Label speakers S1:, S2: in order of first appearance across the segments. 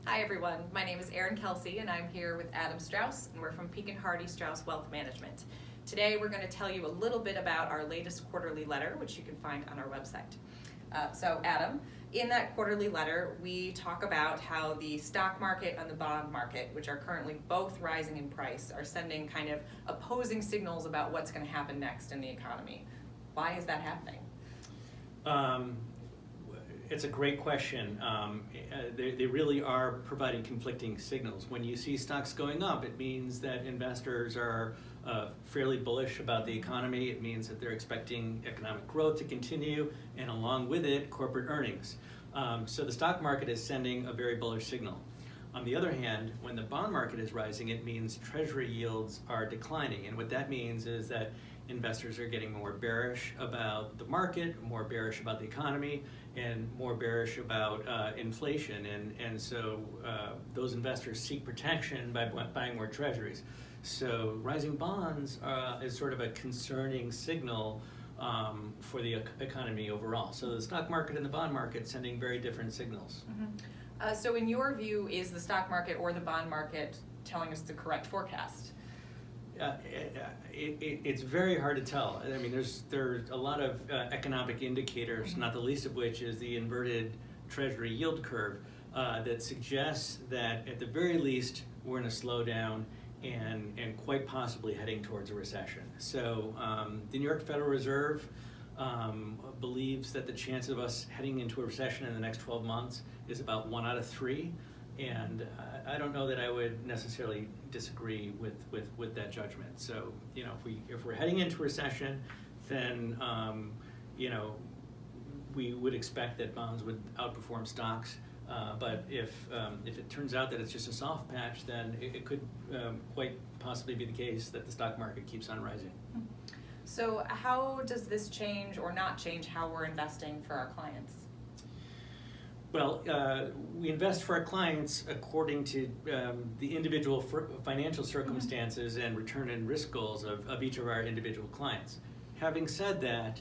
S1: Hi everyone, my name is Erin Kelsey and I'm here with Adam Strauss and we're from Peak & Hardy Strauss Wealth Management. Today we're going to tell you a little bit about our latest quarterly letter, which you can find on our website. So Adam, in that quarterly letter we talk about how the stock market and the bond market, which are currently both rising in price, are sending kind of opposing signals about what's going to happen next in the economy. Why is that happening?
S2: It's a great question. They really are providing conflicting signals. When you see stocks going up, it means that investors are fairly bullish about the economy. It means that they're expecting economic growth to continue, and along with it, corporate earnings. So the stock market is sending a very bullish signal. On the other hand, when the bond market is rising, it means treasury yields are declining. And what that means is that investors are getting more bearish about the market, more bearish about the economy, and more bearish about inflation. And so those investors seek protection by buying more treasuries. So rising bonds is sort of a concerning signal for the economy overall. So the stock market and the bond market sending very different signals.
S1: Mm-hmm. So in your view, is the stock market or the bond market telling us the correct forecast?
S2: It's very hard to tell. I mean, there's a lot of economic indicators, not the least of which is the inverted treasury yield curve that suggests that at the very least we're in a slowdown and quite possibly heading towards a recession. So the New York Federal Reserve believes that the chance of us heading into a recession in the next 12 months is about 1 out of 3. And I don't know that I would necessarily disagree with that judgment. So, if we're heading into recession, then, we would expect that bonds would outperform stocks. But if it turns out that it's just a soft patch, then it could quite possibly be the case that the stock market keeps on rising.
S1: So how does this change or not change how we're investing for our clients?
S2: Well, we invest for our clients according to the individual financial circumstances and return and risk goals of each of our individual clients. Having said that,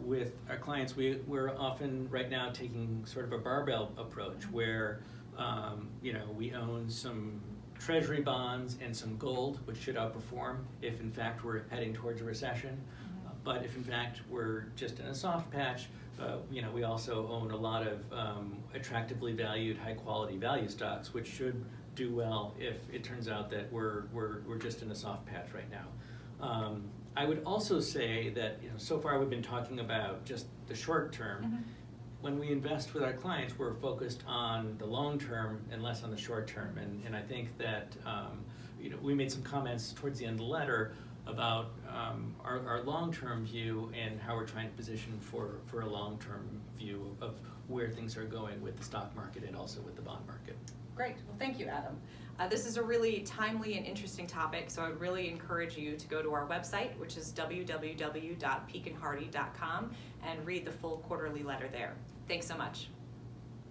S2: with our clients, we're often right now taking sort of a barbell approach where we own some treasury bonds and some gold, which should outperform if in fact we're heading towards a recession. But if in fact we're just in a soft patch, we also own a lot of attractively valued, high-quality value stocks, which should do well if it turns out that we're just in a soft patch right now. I would also say that so far we've been talking about just the short term. Mm-hmm. When we invest with our clients, we're focused on the long term and less on the short term. And I think that we made some comments towards the end of the letter about our long-term view and how we're trying to position for a long-term view of where things are going with the stock market and also with the bond market.
S1: Great. Well, thank you, Adam. This is a really timely and interesting topic, so I would really encourage you to go to our website, which is www.peakandhardy.com, and read the full quarterly letter there. Thanks so much.